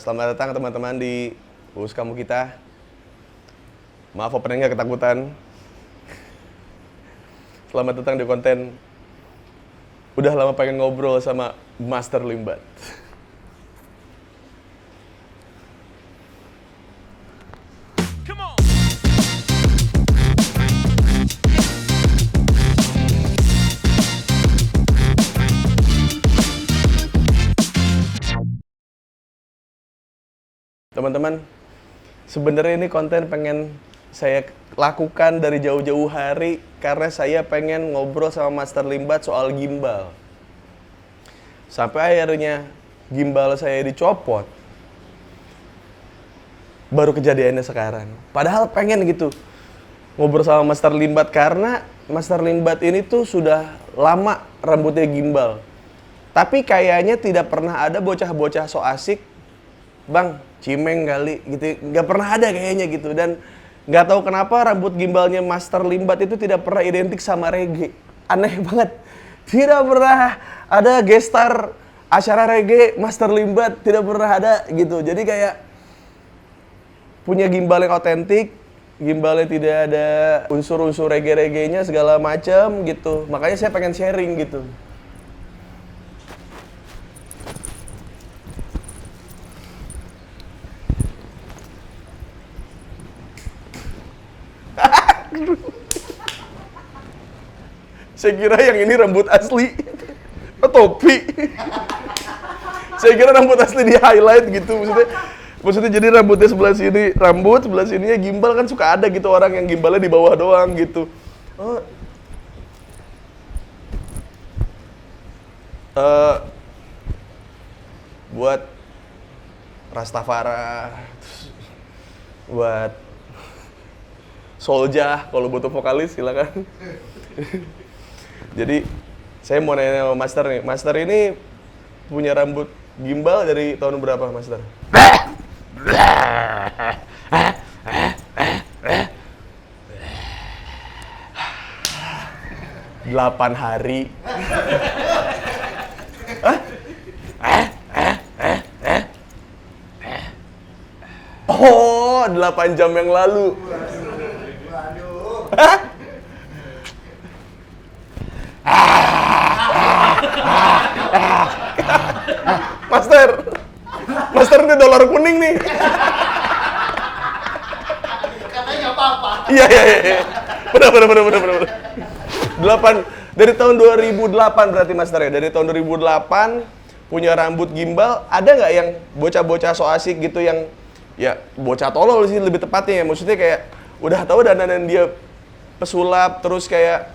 Selamat datang teman-teman di Us Kamu Kita. Maaf openingnya ketakutan. Selamat datang di konten udah lama pengen ngobrol sama Master Limbat. Teman-teman, sebenarnya ini konten pengen saya lakukan dari jauh-jauh hari karena saya pengen ngobrol sama Master Limbat soal gimbal. Sampai akhirnya gimbal saya dicopot. Baru kejadiannya sekarang. Padahal pengen gitu ngobrol sama Master Limbat karena Master Limbat ini tuh sudah lama rambutnya gimbal. Tapi kayaknya tidak pernah ada bocah-bocah so asik, Bang, cimeng kali gitu, nggak pernah ada kayaknya gitu. Dan nggak tahu kenapa rambut gimbalnya Master Limbat itu tidak pernah identik sama reggae. Aneh banget, tidak pernah ada gestar acara reggae Master Limbat, tidak pernah ada gitu. Jadi kayak punya gimbal yang otentik, gimbalnya tidak ada unsur-unsur reggae-reggae-nya segala macam gitu. Makanya saya pengen sharing gitu. Saya kira yang ini rambut asli, topi. Saya kira rambut asli di highlight gitu, maksudnya jadi rambutnya sebelah sini rambut, sebelah sininya gimbal, kan suka ada gitu orang yang gimbalnya di bawah doang gitu. Oh. Buat Rastafara, buat Soljah, kalau butuh vokalis silakan. Jadi saya mau nanya sama Master nih. Master ini punya rambut gimbal dari tahun berapa, Master? 8 hari. Hah? Oh, 8 jam yang lalu. Hah? Master ini dolar kuning nih. Katanya apa-apa. Iya. Benar. 8 dari tahun 2008 berarti Master ya. Dari tahun 2008 punya rambut gimbal. Ada nggak yang bocah-bocah so asik gitu yang ya bocah tolol sih lebih tepatnya ya. Maksudnya kayak udah tahu dandanan dia pesulap, terus kayak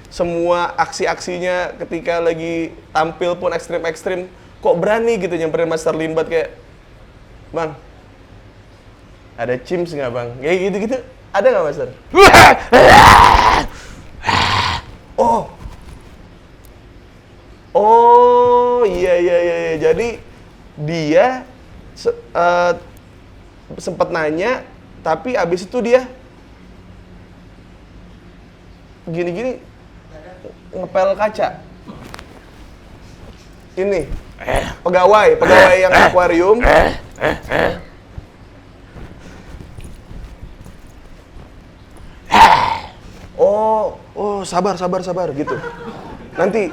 semua aksi-aksinya ketika lagi tampil pun ekstrim-ekstrim, kok berani gitu nyamperin Master Limbat kayak, Bang, ada cims nggak Bang? Kayak gitu-gitu, ada nggak Master? Oh, iya. Jadi dia sempat nanya, tapi abis itu dia gini-gini ngepel kaca. Ini pegawai yang akuarium. Oh, sabar gitu. Nanti.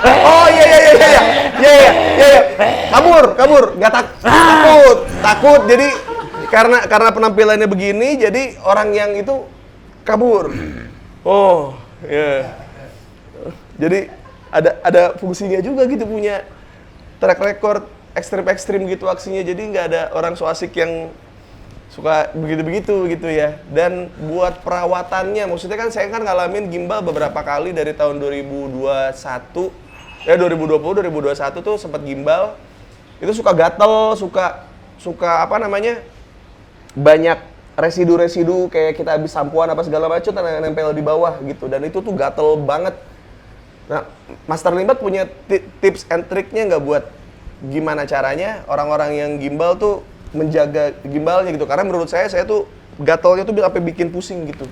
Oh iya. Kabur. Nggak takut. Jadi karena penampilannya begini, jadi orang yang itu kabur. Oh, ya. Yeah. Jadi ada fungsinya juga gitu, punya track record ekstrim gitu aksinya. Jadi nggak ada orang so asik yang suka begitu gitu ya. Dan buat perawatannya, maksudnya kan saya kan ngalamin gimbal beberapa kali dari tahun 2021 2021 tuh sempat gimbal. Itu suka gatel, suka apa namanya? Banyak residu kayak kita habis sampoan apa segala macam nempel di bawah gitu, dan itu tuh gatel banget. Nah, Master Limbat punya tips and triknya nggak buat gimana caranya orang-orang yang gimbal tuh menjaga gimbalnya gitu? Karena menurut saya tuh gatalnya tuh sampai bikin pusing gitu.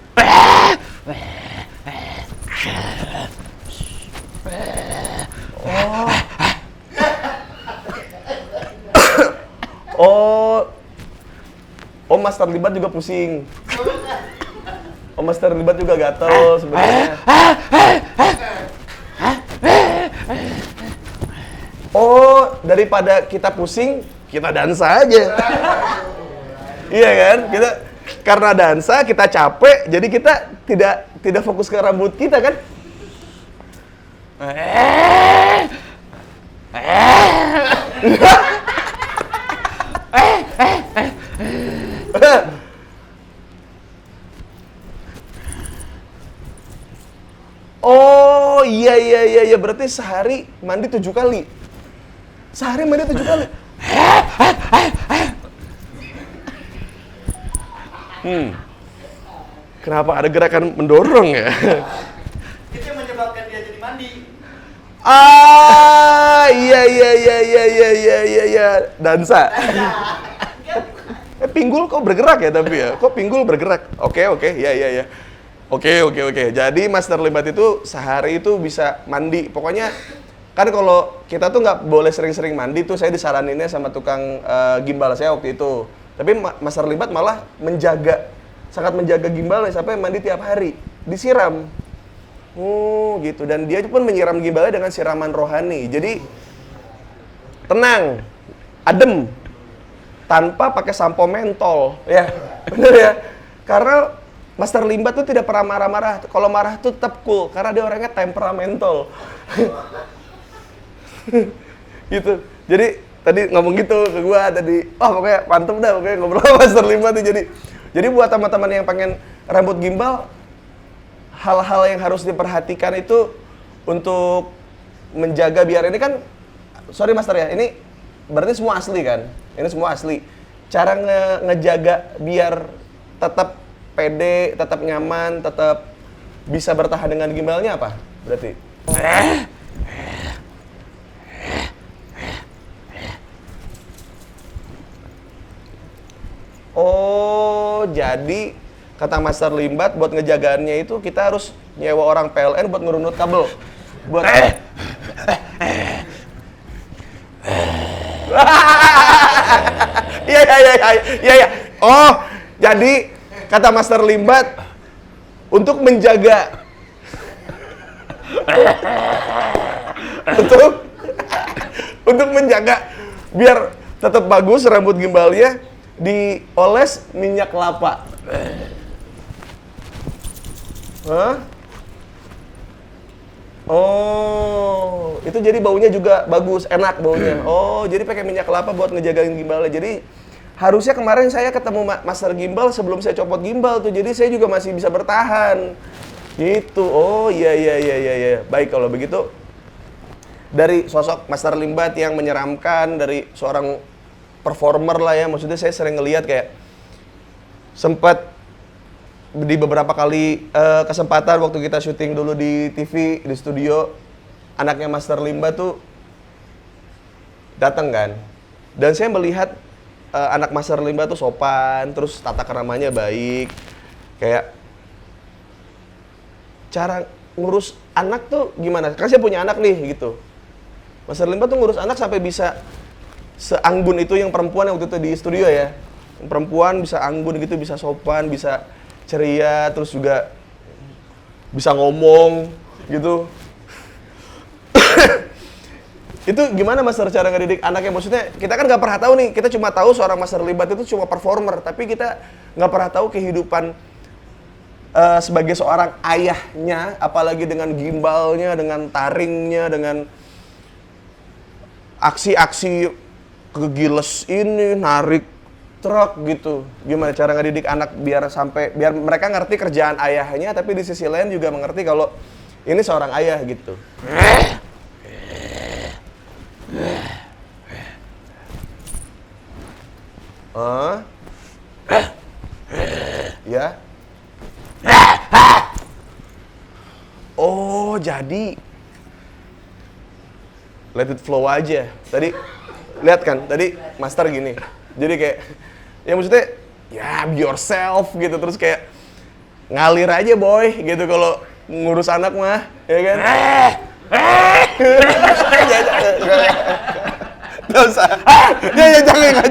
Oh. Oh, Mas terlibat juga pusing. Oh, Mas terlibat juga gatel sebenarnya. Oh, daripada kita pusing, kita dansa aja. Iya kan? Kita karena dansa kita capek, jadi kita tidak fokus ke rambut kita kan? Oh iya berarti sehari mandi 7 kali. Sehari mandi 7 kali. Kenapa ada gerakan mendorong ya? Itu yang menyebabkan dia jadi mandi. Iya. Dansa. Pinggul kok bergerak ya tapi ya? Kok pinggul bergerak? Oke, iya. Oke. Jadi Mas terlibat itu sehari itu bisa mandi. Pokoknya kan kalau kita tuh nggak boleh sering-sering mandi tuh, saya disaraninnya sama tukang gimbal saya waktu itu. Tapi Mas terlibat malah sangat menjaga gimbalnya sampai mandi tiap hari, disiram. Oh gitu, dan dia pun menyiram gimbalnya dengan siraman rohani. Jadi tenang, adem, tanpa pakai sampo mentol, ya bener ya. Karena Mas terlibat tuh tidak pernah marah-marah. Kalau marah tuh tetap cool, karena dia orangnya temperamental. Gitu. Jadi tadi ngomong gitu ke gua tadi, pokoknya mantep dah pokoknya ngobrol sama Mas terlibat nih. Jadi buat teman-teman yang pengen rambut gimbal, hal-hal yang harus diperhatikan itu untuk menjaga biar ini kan, sorry Master ya, ini berarti semua asli kan? Ini semua asli. Cara ngejaga biar tetap pede, tetap nyaman, tetap bisa bertahan dengan gimbalnya apa? Berarti? Oh, jadi kata Master Limbat buat ngejagaannya itu kita harus nyewa orang PLN buat ngerunut kabel. Buat Iya. Oh, jadi kata Master Limbat untuk menjaga untuk menjaga biar tetap bagus rambut gimbalnya, dioles minyak kelapa. Hah? Oh, itu jadi baunya juga bagus, enak baunya. Oh, jadi pakai minyak kelapa buat ngejagain gimbalnya. Jadi harusnya kemarin saya ketemu Master Gimbal sebelum saya copot gimbal tuh. Jadi saya juga masih bisa bertahan. Gitu. Oh, iya. Baik kalau begitu. Dari sosok Master Limbat yang menyeramkan, dari seorang performer lah ya, maksudnya saya sering ngelihat kayak sempat di beberapa kali kesempatan waktu kita syuting dulu di TV, di studio, anaknya Master Limbat tuh datang kan, dan saya melihat anak Master Limbat tuh sopan, terus tata keramanya baik, kayak cara ngurus anak tuh gimana? Kan saya punya anak nih gitu, Master Limbat tuh ngurus anak sampai bisa seanggun itu yang perempuan yang waktu itu di studio ya. Yang perempuan bisa anggun gitu, bisa sopan, bisa ceria, terus juga bisa ngomong gitu. Itu gimana Master cara ngedidik anaknya? Maksudnya kita kan nggak pernah tahu nih, kita cuma tahu seorang Master Limbat itu cuma performer, tapi kita nggak pernah tahu kehidupan sebagai seorang ayahnya, apalagi dengan gimbalnya, dengan taringnya, dengan aksi-aksi kegiles ini, narik truk gitu. Gimana cara ngedidik anak biar mereka ngerti kerjaan ayahnya, tapi di sisi lain juga mengerti kalau ini seorang ayah gitu. Ya. Oh, jadi let it flow aja. Tadi lihat kan, tadi Master gini. Jadi kayak, ya maksudnya, ya be yourself gitu. Terus kayak, ngalir aja boy gitu kalau ngurus anak mah, ya kan? Nggak usah. Ya, jangan.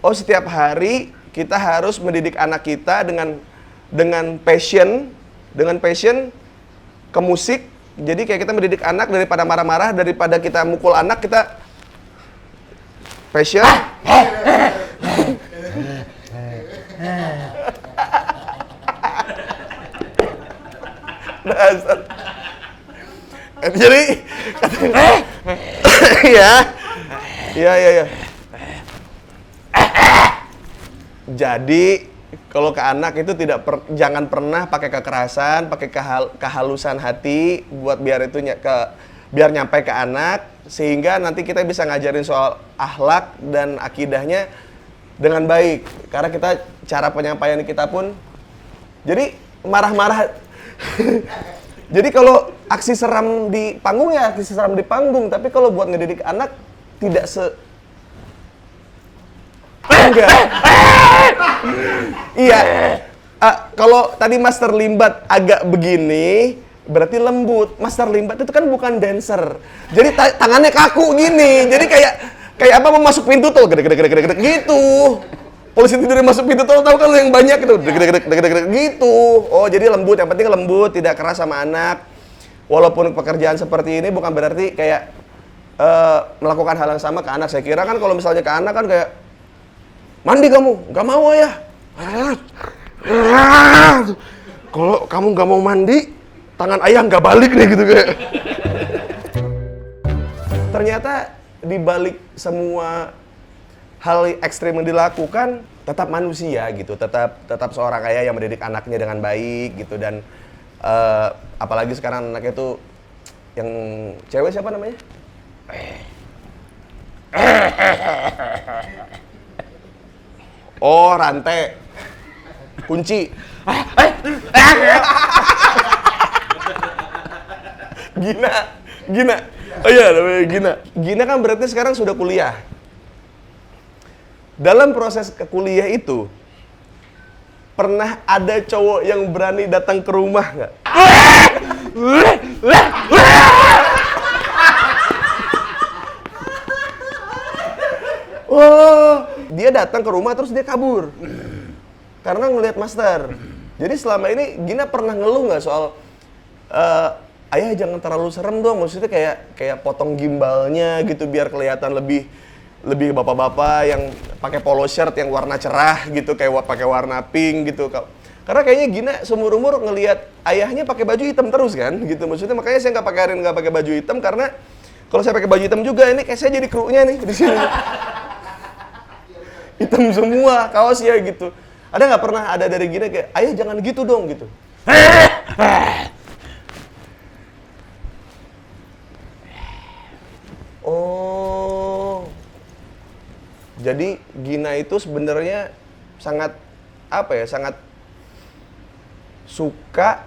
Oh, setiap hari kita harus mendidik anak kita dengan passion ke musik. Jadi kayak kita mendidik anak daripada marah-marah, daripada kita mukul anak, kita passion. Jadi ya. Jadi kalau ke anak itu jangan pernah pakai kekerasan, pakai kehalusan hati buat biar nyampe ke anak, sehingga nanti kita bisa ngajarin soal akhlak dan akidahnya dengan baik. Karena cara penyampaian kita pun jadi marah-marah. Jadi kalau aksi seram di panggung ya aksi seram di panggung, tapi kalau buat ngedidik anak tidak enggak. Iya. Kalau tadi Master Limbat agak begini, berarti lembut. Master Limbat itu kan bukan dancer. Jadi tangannya kaku gini. Jadi kayak apa mau masuk pintu tol gede-gede gitu. Polisi tidur masuk pintu tol, tahu kan lo yang banyak itu gede-gede gitu. Oh, jadi lembut, yang penting lembut, tidak keras sama anak. Walaupun pekerjaan seperti ini bukan berarti kayak melakukan hal yang sama ke anak. Saya kira kan kalau misalnya ke anak kan kayak mandi kamu, nggak mau ya. Kalau kamu nggak mau mandi, tangan ayah nggak balik nih gitu kayak. Ternyata di balik semua hal ekstrim yang dilakukan, tetap manusia gitu, tetap seorang ayah yang mendidik anaknya dengan baik gitu. Dan apalagi sekarang anaknya tuh yang cewek siapa namanya? Oh, rantai, kunci. Gina. Oh iya, namanya Gina. Gina kan berarti sekarang sudah kuliah. Dalam proses kuliah itu, pernah ada cowok yang berani datang ke rumah nggak? Oh, dia datang ke rumah terus dia kabur karena ngelihat Master. Jadi selama ini Gina pernah ngeluh nggak soal ayah jangan terlalu serem dong, maksudnya kayak potong gimbalnya gitu biar kelihatan lebih bapak-bapak yang pakai polo shirt yang warna cerah gitu, kayak pakai warna pink gitu. Karena kayaknya Gina seumur umur ngelihat ayahnya pakai baju hitam terus kan gitu, maksudnya makanya saya nggak pakai baju hitam, karena kalau saya pakai baju hitam juga ini kayak saya jadi krunya nih di sini. Hitam semua kaosnya gitu. Ada nggak pernah ada dari Gina kayak ayah jangan gitu dong gitu? Oh, jadi Gina itu sebenarnya sangat sangat suka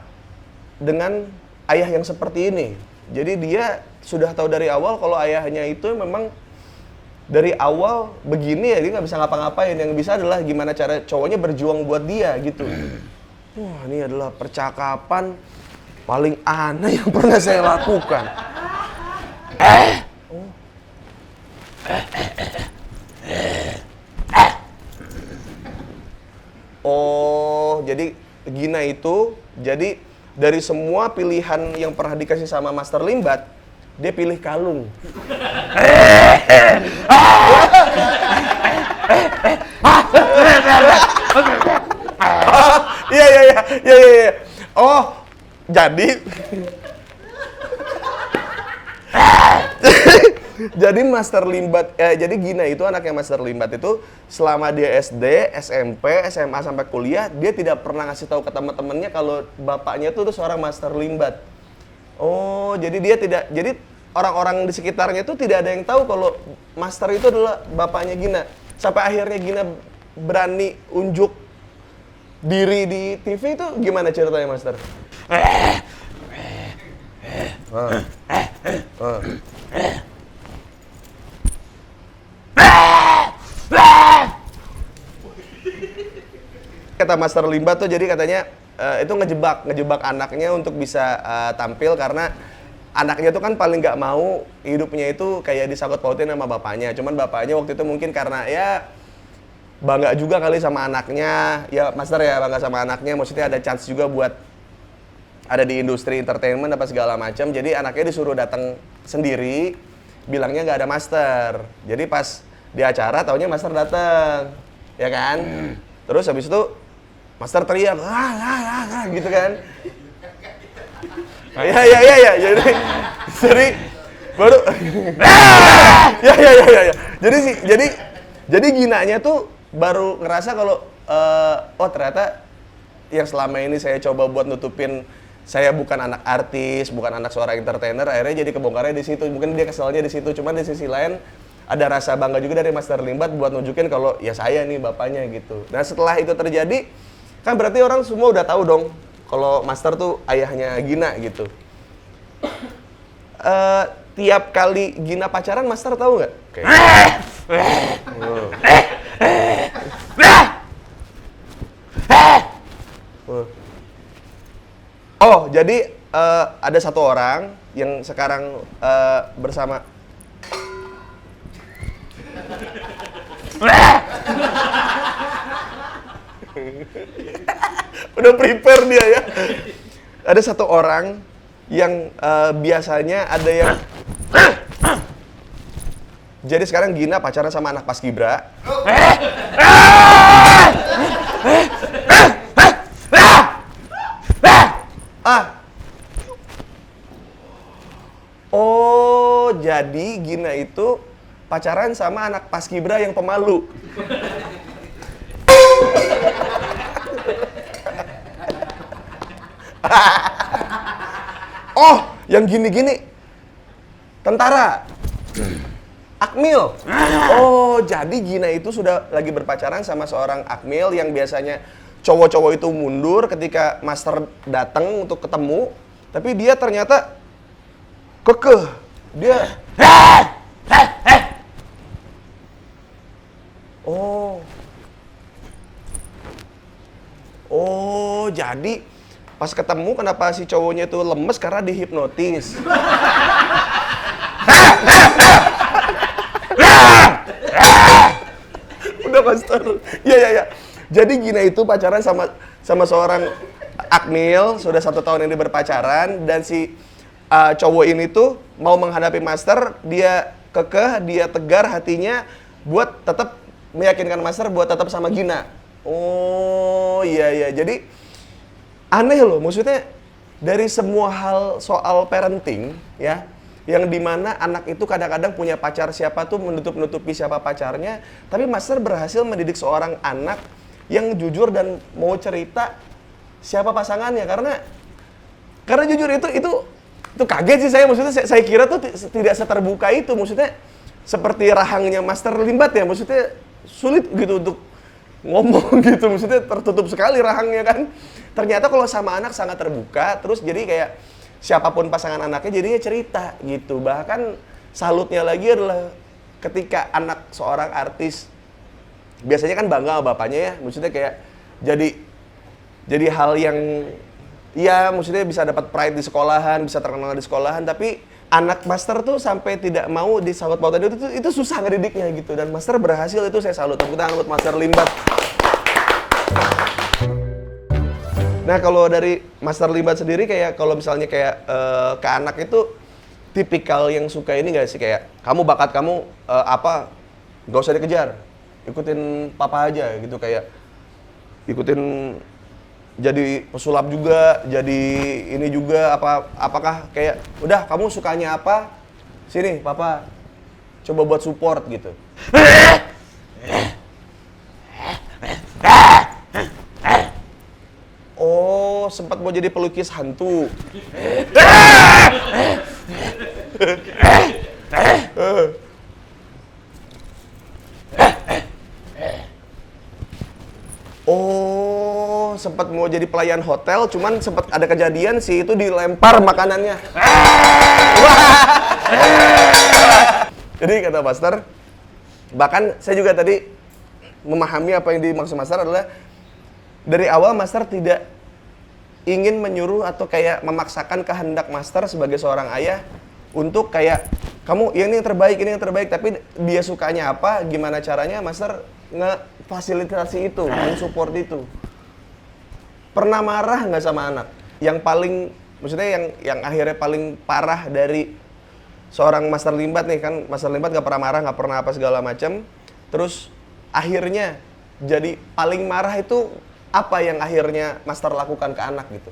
dengan ayah yang seperti ini. Jadi dia sudah tahu dari awal kalau ayahnya itu memang dari awal begini ya, dia nggak bisa ngapa-ngapain. Yang bisa adalah gimana cara cowoknya berjuang buat dia gitu. Wah, ini adalah percakapan paling aneh yang pernah saya lakukan. Oh, jadi Gina itu, jadi dari semua pilihan yang pernah dikasih sama Master Limbat, dia pilih kalung. Iya. Oh, jadi jadi Master Limbat, jadi Gina itu anaknya Master Limbat itu selama dia SD, SMP, SMA sampai kuliah, dia tidak pernah ngasih tahu ke teman-temannya kalau bapaknya tuh seorang Master Limbat. Oh, jadi dia tidak, jadi orang-orang di sekitarnya itu tidak ada yang tahu kalau Master itu adalah bapaknya Gina. Sampai akhirnya Gina berani unjuk diri di TV itu gimana ceritanya, Master? kata Master Limbat tuh, jadi katanya itu ngejebak anaknya untuk bisa tampil karena anaknya tuh kan paling nggak mau hidupnya itu kayak disangkut pautin sama bapaknya. Cuman bapaknya waktu itu mungkin karena ya bangga juga kali sama anaknya, ya Master ya bangga sama anaknya, maksudnya ada chance juga buat ada di industri entertainment apa segala macam. Jadi anaknya disuruh datang sendiri, bilangnya nggak ada Master. Jadi pas di acara taunya Master datang, ya kan? Terus habis itu Master teriak, gitu kan? Ya. Jadi baru, ya. Jadi Ginanya tuh baru ngerasa kalau oh ternyata yang selama ini saya coba buat nutupin saya bukan anak artis, bukan anak seorang entertainer, akhirnya jadi kebongkarnya di situ. Mungkin dia keselnya di situ, cuman di sisi lain ada rasa bangga juga dari Master Limbat buat nunjukin kalau ya saya nih bapaknya gitu. Nah setelah itu terjadi, kan berarti orang semua udah tahu dong kalau Master tuh ayahnya Gina gitu. Tiap kali Gina pacaran, Master tahu nggak? Oh, jadi ada satu orang yang sekarang bersama. Udah prepare dia ya. Ada satu orang yang biasanya ada yang jadi sekarang Gina pacaran sama anak Paskibra. Oh, jadi Gina itu pacaran sama anak Paskibra yang pemalu. Oh, yang gini-gini tentara. Akmil. Oh, jadi Gina itu sudah lagi berpacaran sama seorang Akmil yang biasanya cowok-cowok itu mundur ketika Master datang untuk ketemu, tapi dia ternyata kekeh. Dia Oh, jadi pas ketemu kenapa si cowoknya itu lemes karena dihipnotis. Udah Master. Ya. Jadi Gina itu pacaran sama seorang Akmil, sudah 1 tahun ini berpacaran, dan si cowok ini tuh mau menghadapi Master, dia kekeh, dia tegar hatinya buat tetap meyakinkan Master buat tetap sama Gina. Oh iya, jadi aneh loh, maksudnya dari semua hal soal parenting ya, yang dimana anak itu kadang-kadang punya pacar siapa tuh menutup-nutupi siapa pacarnya, tapi Master berhasil mendidik seorang anak yang jujur dan mau cerita siapa pasangannya, karena jujur itu kaget sih saya, maksudnya saya kira tuh tidak seterbuka itu, maksudnya seperti rahangnya Master Limbat ya, maksudnya sulit gitu untuk ngomong gitu, maksudnya tertutup sekali rahangnya kan. Ternyata kalau sama anak sangat terbuka, terus jadi kayak siapapun pasangan anaknya jadinya cerita gitu. Bahkan salutnya lagi adalah ketika anak seorang artis biasanya kan bangga sama bapaknya ya, maksudnya kayak jadi hal yang ya maksudnya bisa dapat pride di sekolahan, bisa terkenal di sekolahan, tapi anak Master tuh sampai tidak mau disangkut pautin itu susah ngedidiknya gitu, dan Master berhasil, itu saya salut. Tepuk tangan buat Master Limbat. Nah kalau dari Master Limbat sendiri kayak kalau misalnya kayak ke anak itu tipikal yang suka ini nggak sih, kayak kamu bakat kamu apa, nggak usah dikejar, ikutin papa aja gitu, kayak ikutin jadi pesulap juga, jadi ini juga, apakah kayak udah kamu sukanya apa, sini papa coba buat support gitu. Oh, sempat mau jadi pelukis hantu. Oh, sempat mau jadi pelayan hotel, cuman sempat ada kejadian sih itu dilempar makanannya. Jadi kata Master, bahkan saya juga tadi memahami apa yang dimaksud Master adalah dari awal Master tidak ingin menyuruh atau kayak memaksakan kehendak Master sebagai seorang ayah untuk kayak kamu ini yang terbaik, tapi dia sukanya apa, gimana caranya Master ngefasilitasi itu, mensupport itu. Pernah marah nggak sama anak? Yang paling, maksudnya yang akhirnya paling parah dari seorang Master Limbat nih, kan Master Limbat nggak pernah marah, nggak pernah apa segala macam. Terus akhirnya jadi paling marah itu apa yang akhirnya Master lakukan ke anak gitu?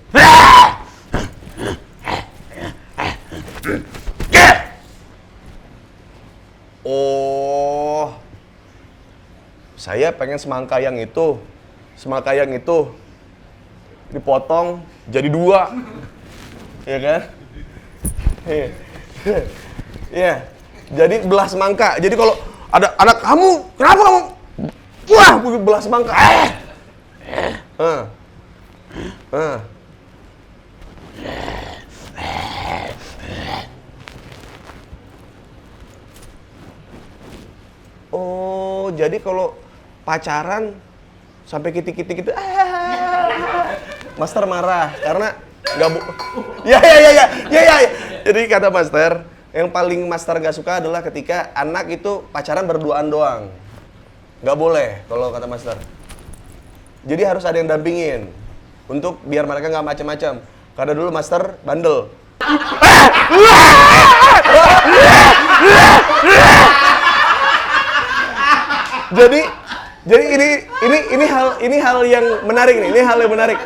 Oh, saya pengen semangka yang itu dipotong jadi 2, ya kan? Iya, jadi belah semangka. Jadi kalau ada anak kamu, kenapa kamu? Wah, belah semangka. Oh, jadi kalau pacaran sampai kitik-kitik gitu, Master marah karena nggak ya. Jadi kata Master, yang paling Master nggak suka adalah ketika anak itu pacaran berduaan doang. Nggak boleh kalau kata Master. Jadi harus ada yang dampingin untuk biar mereka nggak macam-macam. Karena dulu Master bandel. Jadi ini hal yang menarik nih. Ini hal yang menarik.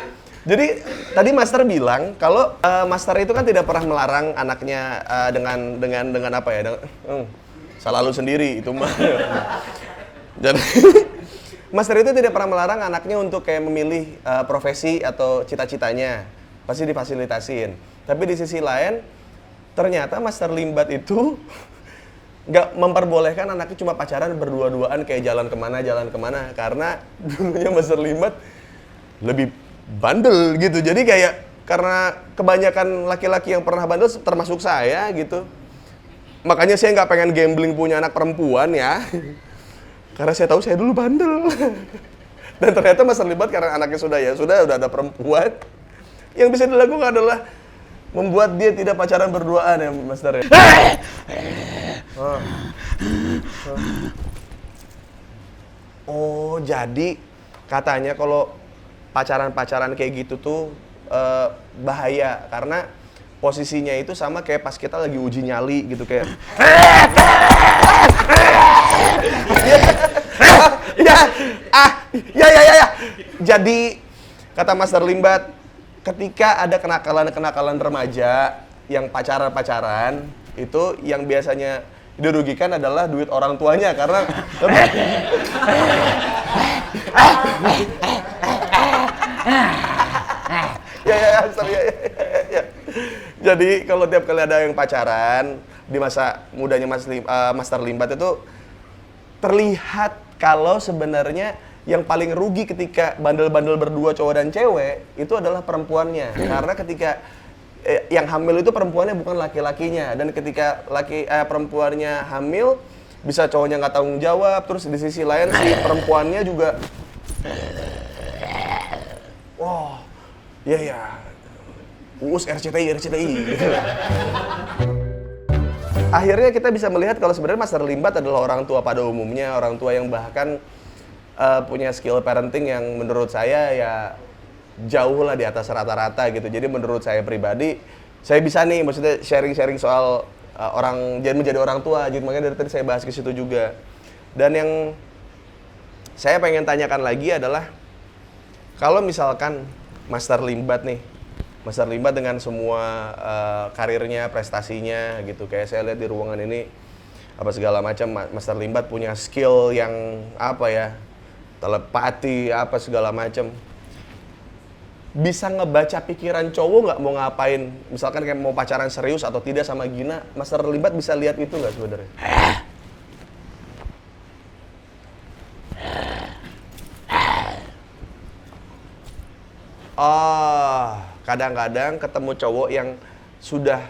Jadi tadi Master bilang kalau Master itu kan tidak pernah melarang anaknya dengan apa ya? Salah lu sendiri itu mah. Jadi Master itu tidak pernah melarang anaknya untuk kayak memilih profesi atau cita-citanya. Pasti difasilitasin. Tapi di sisi lain ternyata Master Limbat itu nggak memperbolehkan anaknya cuma pacaran berdua-duaan kayak jalan kemana karena dulunya Master Limbat lebih bandel gitu. Jadi kayak karena kebanyakan laki-laki yang pernah bandel termasuk saya gitu, makanya saya nggak pengen gambling punya anak perempuan ya karena saya tahu saya dulu bandel. Dan ternyata Master Limbat karena anaknya sudah ada perempuan, yang bisa dilakukan adalah membuat dia tidak pacaran berduaan ya Master ya. Oh, jadi katanya kalau pacaran-pacaran kayak gitu tuh bahaya karena posisinya itu sama kayak pas kita lagi uji nyali gitu kayak. Ya. Jadi kata Master Limbat, ketika ada kenakalan remaja yang pacaran itu yang biasanya dirugikan adalah duit orang tuanya karena ya. Jadi kalau tiap kali ada yang pacaran di masa mudanya Master Limbat itu terlihat kalau sebenarnya yang paling rugi ketika bandel-bandel berdua cowok dan cewek itu adalah perempuannya. Karena ketika yang hamil itu perempuannya bukan laki-lakinya, dan ketika perempuannya hamil bisa cowoknya nggak tanggung jawab, terus di sisi lain si perempuannya juga uus RCTI gitu. Akhirnya kita bisa melihat kalau sebenarnya Master Limbat adalah orang tua pada umumnya, orang tua yang bahkan punya skill parenting yang menurut saya ya jauh lah di atas rata-rata gitu. Jadi menurut saya pribadi, saya bisa nih maksudnya sharing-sharing soal menjadi orang tua. Jadi makanya dari tadi saya bahas ke situ juga. Dan yang saya pengen tanyakan lagi adalah kalau misalkan Master Limbat dengan semua karirnya, prestasinya gitu, kayak saya lihat di ruangan ini apa segala macam, Master Limbat punya skill yang apa ya, telepati apa segala macam, bisa ngebaca pikiran cowok nggak mau ngapain, misalkan kayak mau pacaran serius atau tidak sama Gina, Master Limbat bisa lihat itu nggak sebenarnya? Kadang-kadang ketemu cowok yang sudah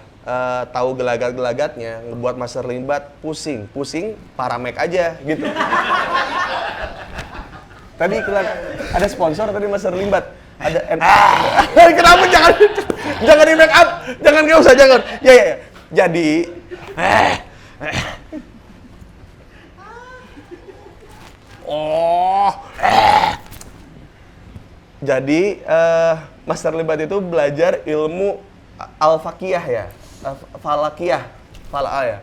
tahu gelagat-gelagatnya, ngebuat Master Limbat pusing, paramek aja gitu. Tadi iklan ada sponsor tadi Master Limbat. Ada kenapa jangan di make up. Jangan enggak usah jangan. Ya. Jadi Jadi Master Limbat itu belajar ilmu al-fakiyah ya. Falakiyah. Ya.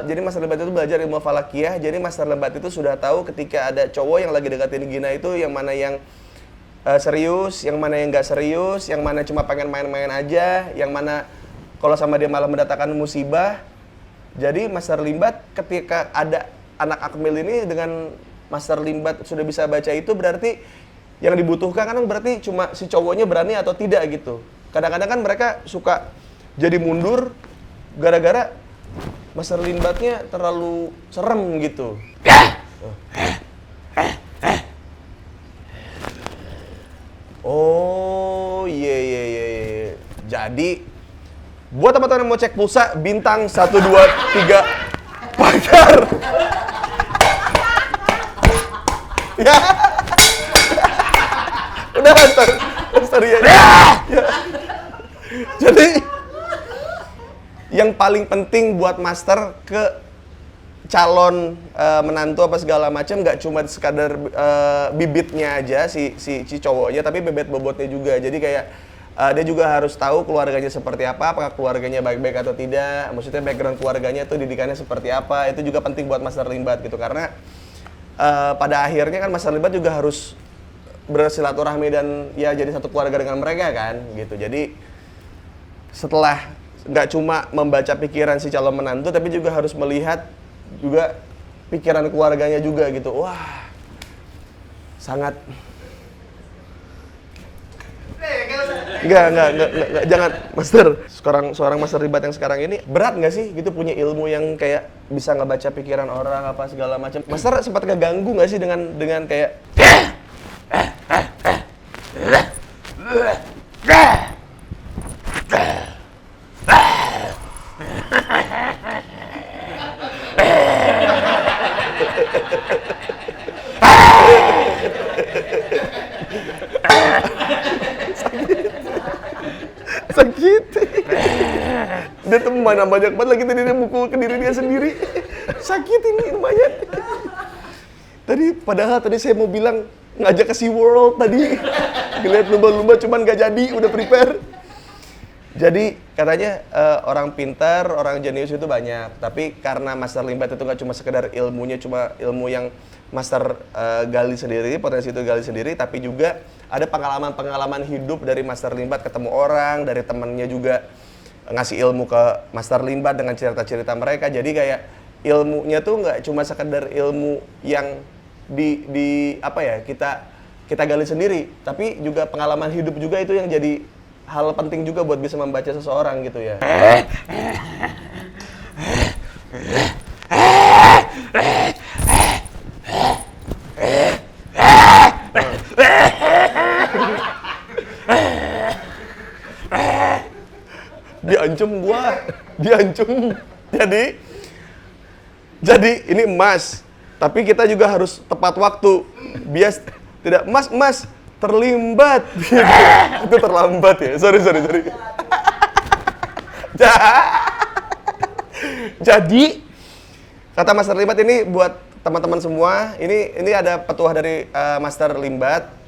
Jadi Master Limbat itu belajar ilmu falakiyah. Jadi Master Limbat itu sudah tahu ketika ada cowok yang lagi deketin Gina itu yang mana yang serius, yang mana yang nggak serius, yang mana cuma pengen main-main aja, yang mana kalau sama dia malah mendatangkan musibah. Jadi Master Limbat ketika ada anak Akmil ini dengan Master Limbat sudah bisa baca itu berarti yang dibutuhkan kan berarti cuma si cowoknya berani atau tidak gitu. Kadang-kadang kan mereka suka jadi mundur gara-gara Master Limbatnya terlalu serem gitu. Oh, iya. Jadi, buat teman-teman yang mau cek pulsa, bintang 1, 2, 3, pagar. Ya. Udah, start ya. Jadi, yang paling penting buat master ke calon menantu apa segala macam nggak cuma sekadar bibitnya aja si cowoknya tapi bebet bobotnya juga. Jadi kayak dia juga harus tahu keluarganya seperti apa, apakah keluarganya baik-baik atau tidak. Maksudnya background keluarganya tuh didikannya seperti apa. Itu juga penting buat Master Limbat gitu karena pada akhirnya kan Master Limbat juga harus bersilaturahmi dan ya jadi satu keluarga dengan mereka kan gitu. Jadi setelah nggak cuma membaca pikiran si calon menantu tapi juga harus melihat juga pikiran keluarganya juga gitu. Wah, sangat Enggak, jangan Master. Seorang Master Limbat yang sekarang ini berat nggak sih gitu punya ilmu yang kayak bisa ngebaca pikiran orang apa segala macam. Master sempat keganggu nggak sih dengan kayak sakit. Dia tuh mana banyak banget lagi tadi dia mukul ke diri dia sendiri. Sakit ini lumayan. Padahal tadi saya mau bilang ngajak ke SeaWorld tadi. Ngeliat lumba-lumba cuman gak jadi, udah prepare. Jadi katanya orang pintar, orang jenius itu banyak. Tapi karena Master Limbat itu gak cuma sekedar ilmunya, cuma ilmu yang Master gali sendiri, potensi itu gali sendiri, tapi juga ada pengalaman-pengalaman hidup dari Master Limbat, ketemu orang, dari temennya juga ngasih ilmu ke Master Limbat dengan cerita-cerita mereka. Jadi kayak ilmunya tuh nggak cuma sekedar ilmu yang kita gali sendiri, tapi juga pengalaman hidup juga itu yang jadi hal penting juga buat bisa membaca seseorang gitu ya. Diancam. Jadi ini emas, tapi kita juga harus tepat waktu. Bias tidak mas terlimbat. Itu terlambat ya. Sorry. Jadi kata Master Limbat ini buat teman-teman semua, ini ada petuah dari Master Limbat.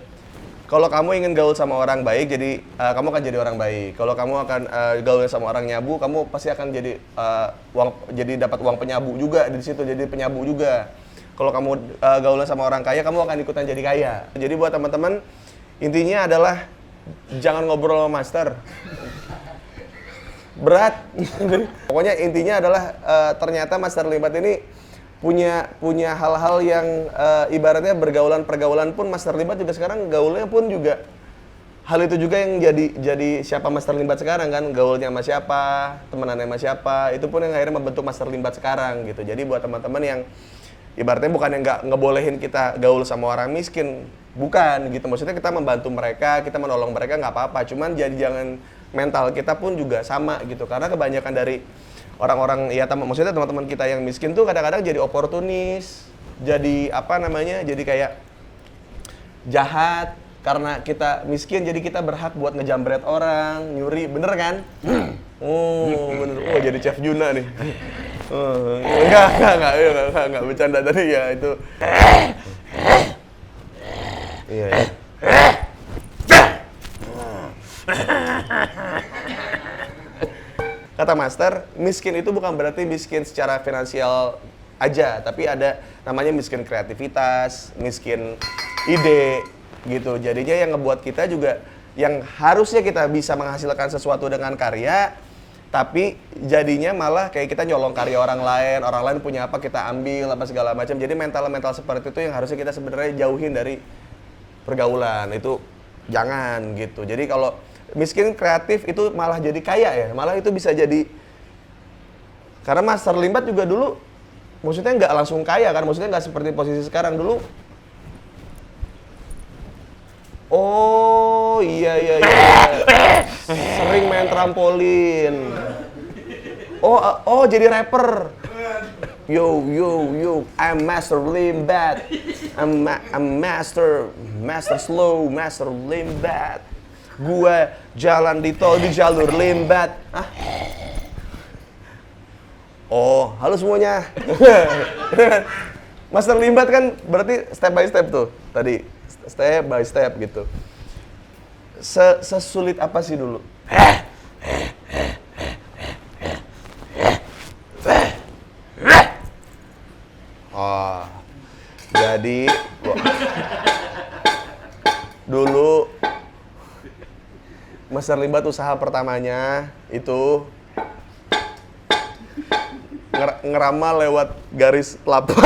Kalau kamu ingin gaul sama orang baik, jadi kamu akan jadi orang baik. Kalau kamu akan gaul sama orang nyabu, kamu pasti akan jadi dapat uang penyabu juga di situ, jadi penyabu juga. Kalau kamu gaul sama orang kaya, kamu akan ikutan jadi kaya. Jadi buat teman-teman, intinya adalah jangan ngobrol sama master. Berat. Pokoknya intinya adalah ternyata Master Limbat ini punya hal-hal yang ibaratnya pergaulan pun Master Limbat juga sekarang gaulnya pun juga hal itu juga yang jadi siapa Master Limbat sekarang kan, gaulnya sama siapa, temenannya sama siapa, itu pun yang akhirnya membentuk Master Limbat sekarang gitu. Jadi buat teman-teman yang ibaratnya bukan yang nggak ngebolehin kita gaul sama orang miskin, bukan gitu, maksudnya kita membantu mereka, kita menolong mereka nggak apa-apa, cuman jadi jangan mental kita pun juga sama gitu, karena kebanyakan dari orang-orang ya maksudnya teman-teman kita yang miskin tuh kadang-kadang jadi oportunis, jadi jadi kayak jahat. Karena kita miskin, jadi kita berhak buat ngejambret orang, nyuri, bener kan? Oh, bener. Oh, jadi Chef Juna nih. Enggak, bercanda tadi ya itu. Iya. Ya. Kata Master, miskin itu bukan berarti miskin secara finansial aja, tapi ada namanya miskin kreativitas, miskin ide, gitu. Jadinya yang ngebuat kita juga, yang harusnya kita bisa menghasilkan sesuatu dengan karya, tapi jadinya malah kayak kita nyolong karya orang lain punya apa kita ambil, apa segala macam. Jadi mental seperti itu yang harusnya kita sebenarnya jauhin dari pergaulan, itu jangan gitu. Jadi kalau miskin kreatif itu malah jadi kaya ya, malah itu bisa jadi, karena Master Limbat juga dulu, maksudnya nggak langsung kaya kan, maksudnya nggak seperti posisi sekarang dulu. Oh iya. Sering main trampolin. Oh jadi rapper. Yo, I'm Master Limbat. I'm Master Slow, Master Limbat. Gua jalan di tol di jalur Limbat. Oh, halo semuanya. Master Limbat kan berarti step by step tuh tadi. Step by step gitu. Sesulit apa sih dulu? Oh, jadi dulu Master Limbat usaha pertamanya itu ngeramal lewat garis lapak.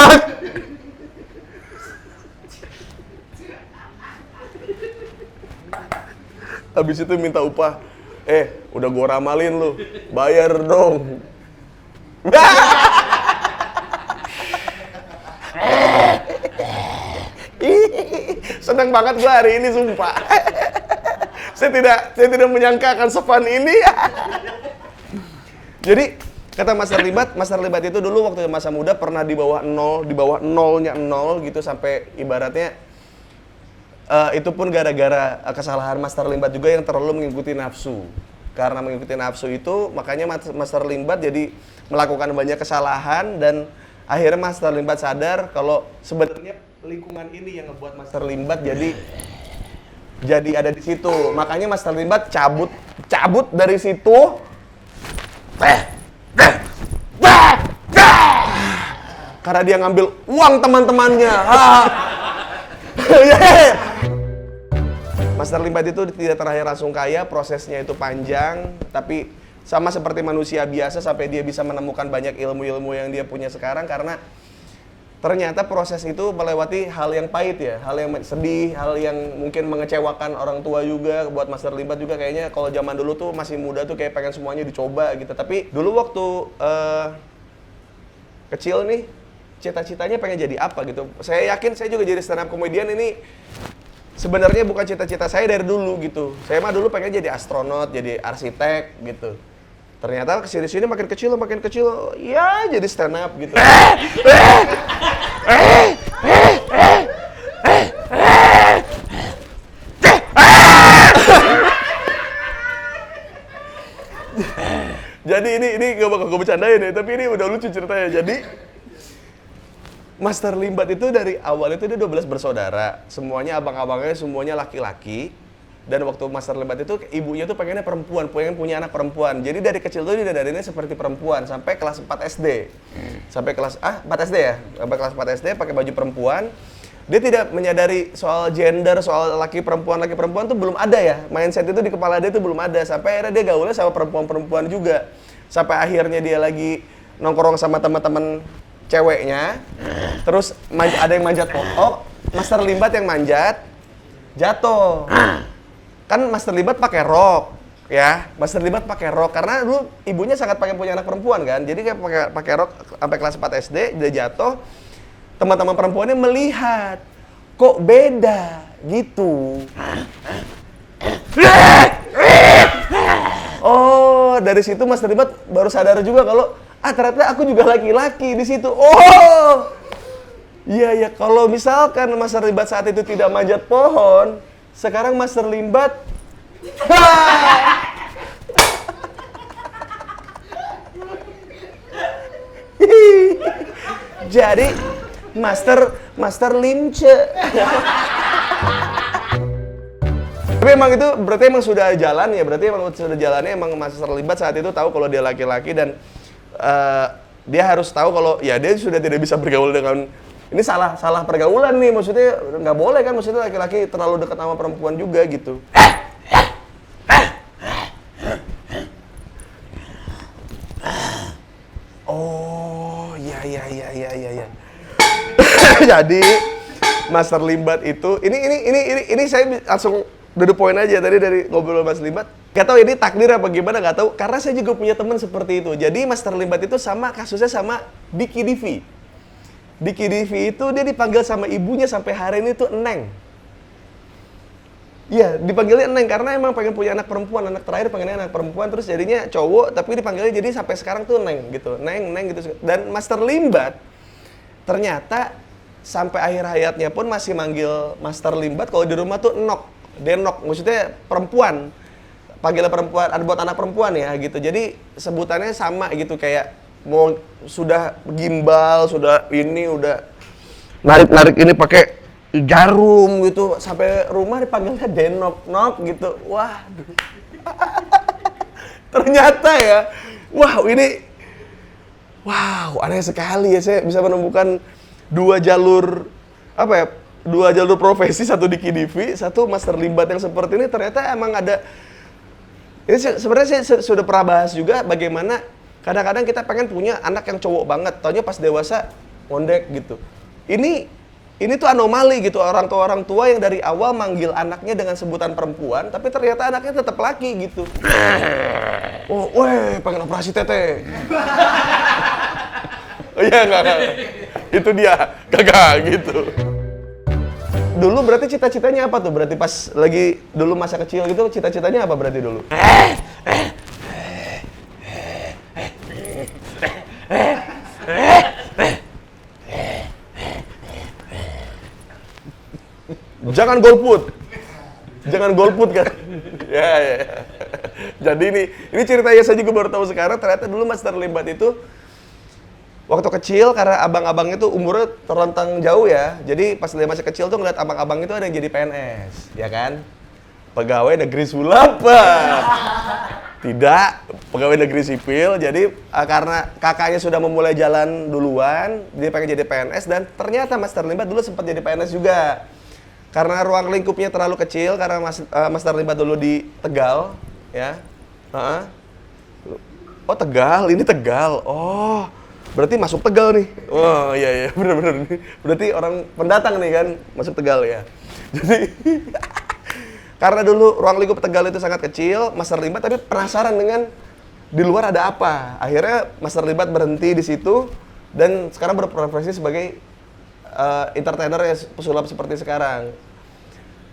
Habis itu minta upah. Udah gua ramalin lu, bayar dong. Senang banget gua hari ini, sumpah. Saya tidak menyangka akan sefun ini. Jadi kata Master Limbat itu dulu waktu masa muda pernah di bawah nolnya nol gitu, sampai ibaratnya itu pun gara-gara kesalahan Master Limbat juga yang terlalu mengikuti nafsu. Karena mengikuti nafsu itu, makanya Master Limbat jadi melakukan banyak kesalahan, dan akhirnya Master Limbat sadar kalau sebenarnya lingkungan ini yang ngebuat Master Limbat jadi ada di situ. Makanya Master Limbat cabut dari situ. Karena dia ngambil uang teman-temannya. Master Limbat itu tidak terakhir langsung kaya, prosesnya itu panjang, tapi sama seperti manusia biasa sampai dia bisa menemukan banyak ilmu-ilmu yang dia punya sekarang, karena ternyata proses itu melewati hal yang pahit ya, hal yang sedih, hal yang mungkin mengecewakan orang tua juga. Buat Master Limbat juga kayaknya kalau zaman dulu tuh masih muda tuh kayak pengen semuanya dicoba gitu, tapi dulu waktu kecil nih, cita-citanya pengen jadi apa gitu. Saya yakin saya juga jadi stand up comedian ini sebenarnya bukan cita-cita saya dari dulu gitu. Saya mah dulu pengen jadi astronot, jadi arsitek gitu. Ternyata kesini-sini makin kecil, ya jadi stand up gitu. Jadi ini gak bakal gue bercandain ya, tapi ini udah lucu ceritanya. Jadi Master Limbat itu dari awal itu dia 12 bersaudara, semuanya abang-abangnya semuanya laki-laki. Dan waktu Master Limbat itu ibunya tuh pengennya perempuan, pengen punya anak perempuan. Jadi dari kecil tuh dia didadarinnya seperti perempuan sampai kelas 4 SD. Sampai kelas 4 SD ya? Sampai kelas 4 SD pakai baju perempuan. Dia tidak menyadari soal gender, soal laki perempuan tuh belum ada ya. Mindset itu di kepala dia tuh belum ada. Sampai akhirnya dia gaulnya sama perempuan-perempuan juga. Sampai akhirnya dia lagi nongkrong sama teman-teman ceweknya, terus ada yang manjat foto, Master Limbat yang manjat, jatuh. Kan Master Limbat pakai rok, ya. Master Limbat pakai rok karena dulu ibunya sangat pengen punya anak perempuan kan. Jadi kayak pakai rok sampai kelas 4 SD, dia jatuh. Teman-teman perempuannya melihat, kok beda gitu. Oh, dari situ Master Limbat baru sadar juga kalau ternyata aku juga laki-laki di situ. Oh, Iya ya, kalau misalkan Master Limbat saat itu tidak manjat pohon, sekarang Master Limbat jadi Master Limce. Tapi emang itu berarti emang sudah jalan ya, berarti emang sudah jalannya emang Master Limbat saat itu tahu kalau dia laki-laki dan dia harus tahu kalau ya dia sudah tidak bisa bergaul dengan ini salah pergaulan nih, maksudnya nggak boleh kan, maksudnya laki-laki terlalu dekat sama perempuan juga gitu. Oh, iya. Jadi Master Limbat itu ini saya langsung the point aja tadi dari ngobrol Mas Limbat. Gak tahu ini takdir apa gimana, gak tahu. Karena saya juga punya teman seperti itu. Jadi Master Limbat itu sama kasusnya sama Diki Divi. Diki Divi itu dia dipanggil sama ibunya sampai hari ini tuh Neng. Iya, dipanggilnya Neng karena emang pengen punya anak perempuan, anak terakhir pengennya anak perempuan, terus jadinya cowok, tapi dipanggilnya jadi sampai sekarang tuh Neng gitu, Neng gitu. Dan Master Limbat ternyata sampai akhir hayatnya pun masih manggil Master Limbat kalau di rumah tuh Nok, Denok, maksudnya perempuan, panggilan perempuan, ada buat anak perempuan ya gitu. Jadi sebutannya sama gitu kayak mau sudah gimbal, sudah ini udah narik ini pakai jarum gitu, sampai rumah dipanggilnya Denok, Nok gitu. Wah, ternyata ya, wow, aneh sekali ya, saya bisa menemukan dua jalur profesi, satu Diki Divi, satu Master Limbat yang seperti ini. Ternyata emang ada. Ini sebenarnya saya sudah pernah bahas juga bagaimana kadang-kadang kita pengen punya anak yang cowok banget, taunya pas dewasa ngondek gitu. Ini tuh anomali gitu, orang tua yang dari awal manggil anaknya dengan sebutan perempuan, tapi ternyata anaknya tetap laki gitu. Oh, pengen operasi tete. Oh iya, enggak. Itu dia, kagak gitu. Dulu berarti cita-citanya apa tuh? Berarti pas lagi dulu masa kecil gitu, cita-citanya apa berarti dulu? Jangan golput kan? Ya. Jadi ini ceritanya saya juga baru tahu sekarang. Ternyata dulu Master Limbat itu waktu kecil karena abang-abang itu umurnya terlentang jauh ya. Jadi pas dia masih kecil tuh ngeliat abang-abang itu ada yang jadi PNS, ya kan? Pegawai negeri sulap. Tidak, pegawai negeri sipil. Jadi karena kakaknya sudah memulai jalan duluan, dia pengen jadi PNS dan ternyata Master Limbat dulu sempat jadi PNS juga. Karena ruang lingkupnya terlalu kecil, karena Master Limbat dulu di Tegal, ya. Oh Tegal, ini Tegal. Oh, berarti masuk Tegal nih. Oh iya, bener-bener nih. Berarti orang pendatang nih kan, masuk Tegal ya. Jadi, karena dulu ruang lingkup Tegal itu sangat kecil, Master Limbat tapi penasaran dengan di luar ada apa. Akhirnya Master Limbat berhenti di situ dan sekarang berprofesi sebagai entertainer ya, pesulap seperti sekarang.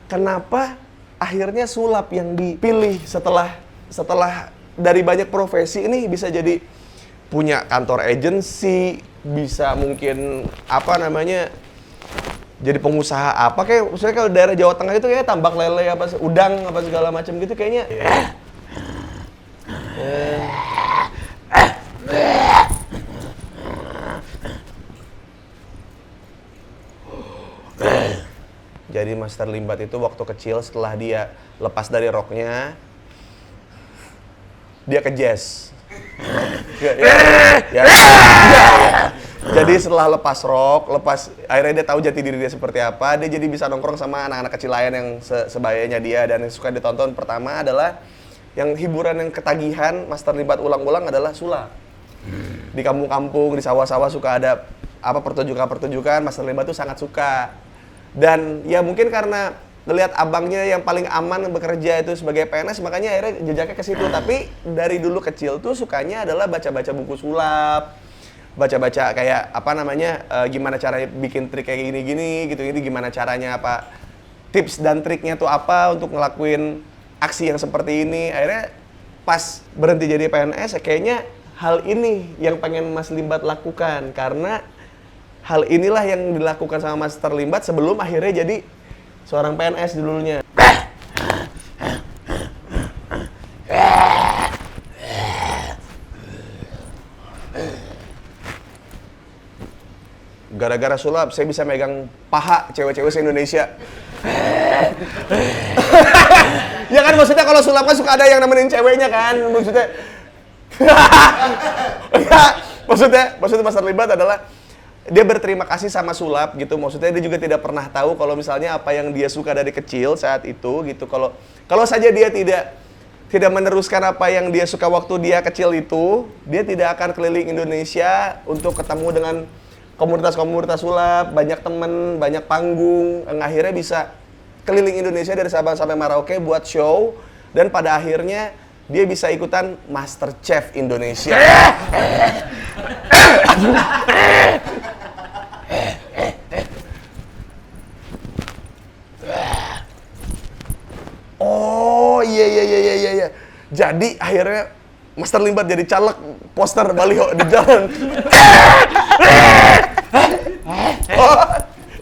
Kenapa akhirnya sulap yang dipilih setelah dari banyak profesi ini bisa jadi punya kantor agensi, bisa mungkin jadi pengusaha apa kayak misalnya kalau daerah Jawa Tengah itu kayak tambak lele udang segala macam gitu kayaknya. Jadi Master Limbat itu waktu kecil setelah dia lepas dari roknya, dia ke jazz. Jadi setelah lepas rok, akhirnya dia tahu jati diri dia seperti apa, dia jadi bisa nongkrong sama anak-anak kecil lain yang sebayanya dia dan yang suka ditonton. Pertama adalah yang hiburan yang ketagihan Master Limbat ulang-ulang adalah sulap. Di kampung-kampung, di sawah-sawah suka ada pertunjukan-pertunjukan, Master Limbat tuh sangat suka. Dan ya mungkin karena ngelihat abangnya yang paling aman bekerja itu sebagai PNS, makanya akhirnya jejaknya ke situ. Tapi dari dulu kecil tuh sukanya adalah baca-baca buku sulap, baca-baca kayak gimana cara bikin trik kayak gini-gini gitu. Ini gimana caranya, apa tips dan triknya tuh apa untuk ngelakuin aksi yang seperti ini. Akhirnya pas berhenti jadi PNS kayaknya hal ini yang pengen Mas Limbat lakukan karena hal inilah yang dilakukan sama Mas Terlimbat sebelum akhirnya jadi seorang PNS dulunya. Gara-gara sulap, saya bisa megang paha cewek-cewek se-Indonesia. Ya kan maksudnya kalau sulap kan suka ada yang nemenin ceweknya kan, maksudnya. maksudnya Mas Terlibat adalah dia berterima kasih sama sulap gitu. Maksudnya dia juga tidak pernah tahu kalau misalnya apa yang dia suka dari kecil saat itu gitu. Kalau saja dia tidak meneruskan apa yang dia suka waktu dia kecil itu, dia tidak akan keliling Indonesia untuk ketemu dengan komunitas-komunitas sulap, banyak temen, banyak panggung, yang akhirnya bisa keliling Indonesia dari Sabang sampai Merauke buat show, dan pada akhirnya dia bisa ikutan MasterChef Indonesia. Oh iya. Jadi akhirnya Mas Terlimbat jadi caleg poster baliho di jalan. Oh,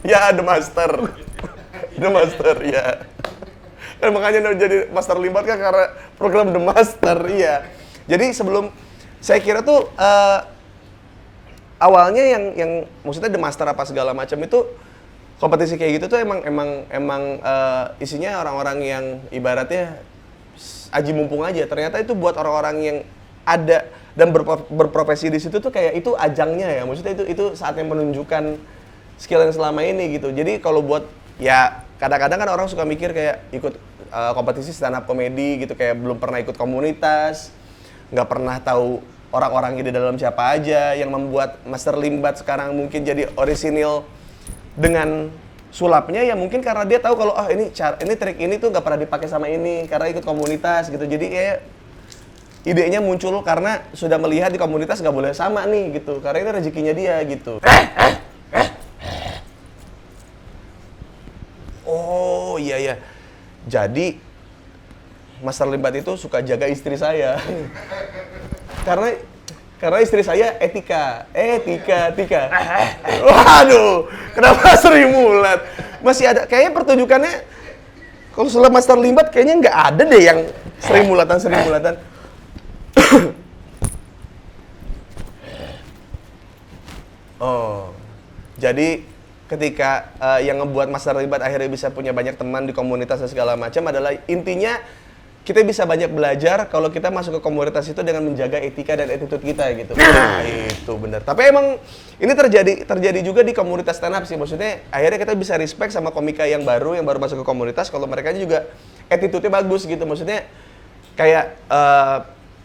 ya The Master ya. Dan makanya jadi Mas Terlimbat kan karena program The Master ya. Jadi sebelum saya kira tuh awalnya yang maksudnya The Master apa segala macam itu kompetisi kayak gitu tuh emang isinya orang-orang yang ibaratnya aji mumpung aja. Ternyata itu buat orang-orang yang ada dan berprofesi di situ tuh kayak itu ajangnya ya. Maksudnya itu saatnya menunjukkan skill yang selama ini gitu. Jadi kalau buat ya kadang-kadang kan orang suka mikir kayak ikut kompetisi stand up comedy gitu, kayak belum pernah ikut komunitas, nggak pernah tahu orang-orangnya di dalam siapa aja, yang membuat Mas Terlimbat sekarang mungkin jadi orisinil dengan sulapnya ya mungkin karena dia tahu kalau ini trik ini tuh nggak pernah dipakai sama ini karena ikut komunitas gitu. Jadi kayak idenya muncul karena sudah melihat di komunitas nggak boleh sama nih gitu, karena ini rezekinya dia gitu. Oh iya. Jadi Mas Terlimbat itu suka jaga istri saya. Karena istri saya etika. Waduh, kenapa Sri Mulat? Masih ada, kayaknya pertunjukannya kalau sulap Mas Terlimbat kayaknya nggak ada deh yang Sri Mulatan. Oh, jadi ketika yang ngebuat Mas Terlimbat akhirnya bisa punya banyak teman di komunitas dan segala macam adalah intinya kita bisa banyak belajar kalau kita masuk ke komunitas itu dengan menjaga etika dan attitude kita gitu. Nah, itu benar. Tapi emang ini terjadi juga di komunitas stand up sih. Maksudnya akhirnya kita bisa respect sama komika yang baru masuk ke komunitas kalau mereka juga attitude-nya bagus gitu. Maksudnya kayak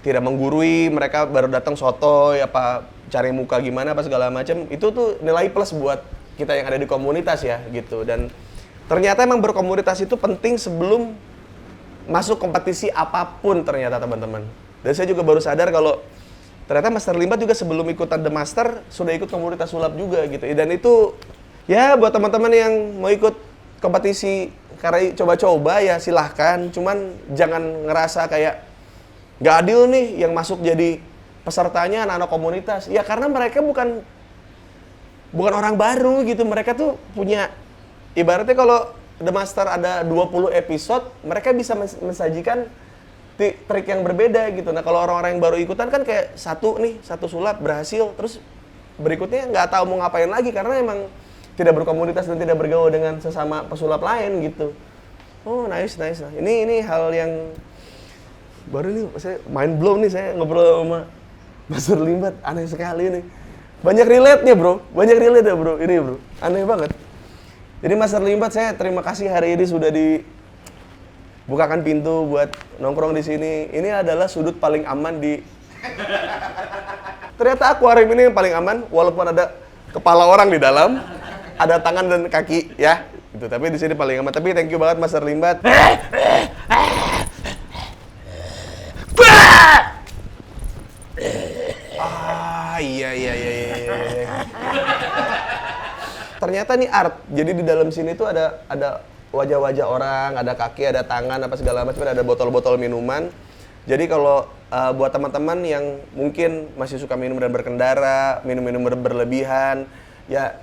tidak menggurui, mereka baru datang sotoy apa cari muka gimana apa segala macam. Itu tuh nilai plus buat kita yang ada di komunitas ya gitu. Dan ternyata emang berkomunitas itu penting sebelum masuk kompetisi apapun ternyata teman-teman. Dan saya juga baru sadar kalau ternyata Mas Terlimbat juga sebelum ikutan The Master sudah ikut komunitas sulap juga gitu. Dan itu ya buat teman-teman yang mau ikut kompetisi karena coba-coba ya silahkan. Cuman jangan ngerasa kayak nggak adil nih yang masuk jadi pesertanya anak-anak komunitas. Ya karena mereka bukan orang baru gitu. Mereka tuh punya ibaratnya kalau The Master ada 20 episode, mereka bisa mensajikan trik yang berbeda gitu. Nah kalau orang-orang yang baru ikutan kan kayak satu sulap berhasil, terus berikutnya nggak tahu mau ngapain lagi karena emang tidak berkomunitas dan tidak bergaul dengan sesama pesulap lain gitu. Oh nice. Ini hal yang baru nih, saya mind blown nih saya ngobrol sama Mas Terlimbat, aneh sekali nih. Banyak relate-nya bro, ini bro, aneh banget. Jadi Mas Terlimbat, saya terima kasih hari ini sudah dibukakan pintu buat nongkrong di sini. Ini adalah sudut paling aman di. Ternyata akuarium ini yang paling aman, walaupun ada kepala orang di dalam, ada tangan dan kaki, ya. Gitu. Tapi di sini paling aman. Tapi thank you banget Mas Terlimbat. Iya. Ternyata nih art. Jadi di dalam sini tuh ada wajah-wajah orang, ada kaki, ada tangan, apa segala macam, ada botol-botol minuman. Jadi kalau buat teman-teman yang mungkin masih suka minum dan berkendara, minum berlebihan, ya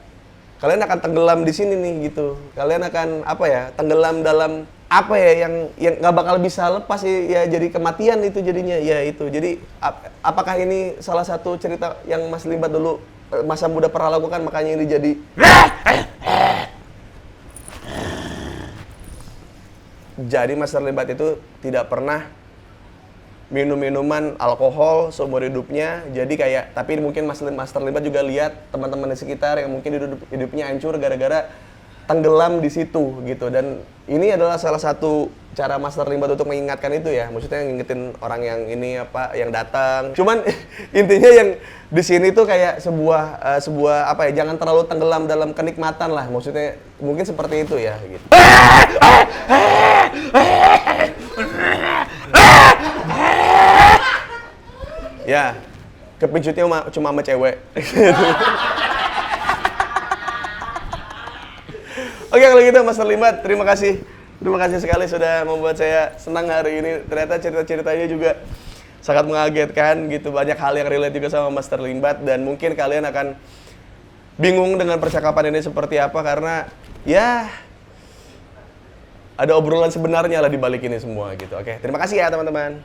kalian akan tenggelam di sini nih gitu. Kalian akan apa ya? Tenggelam dalam apa ya yang nggak bakal bisa lepas ya jadi kematian itu jadinya ya itu. Jadi apakah ini salah satu cerita yang Mas Limbat dulu masa muda pernah lakukan makanya ini jadi jadi Mas Limbat itu tidak pernah minum minuman alkohol seumur hidupnya. Jadi kayak tapi mungkin Mas Limbat juga lihat teman-teman di sekitar yang mungkin hidupnya hancur gara-gara tenggelam di situ gitu. Dan ini adalah salah satu cara Master Limbat untuk mengingatkan itu ya. Maksudnya ngingetin orang yang ini apa yang datang. Cuman intinya yang di sini tuh kayak sebuah apa ya, jangan terlalu tenggelam dalam kenikmatan lah. Maksudnya mungkin seperti itu ya gitu. Ya, kepincutnya cuma sama cewek. Oke kalau gitu Master Limbat, terima kasih. Terima kasih sekali sudah membuat saya senang hari ini. Ternyata cerita-ceritanya juga sangat mengagetkan gitu. Banyak hal yang relate juga sama Master Limbat. Dan mungkin kalian akan bingung dengan percakapan ini seperti apa. Karena ya ada obrolan sebenarnya lah di balik ini semua gitu. Oke, terima kasih ya teman-teman.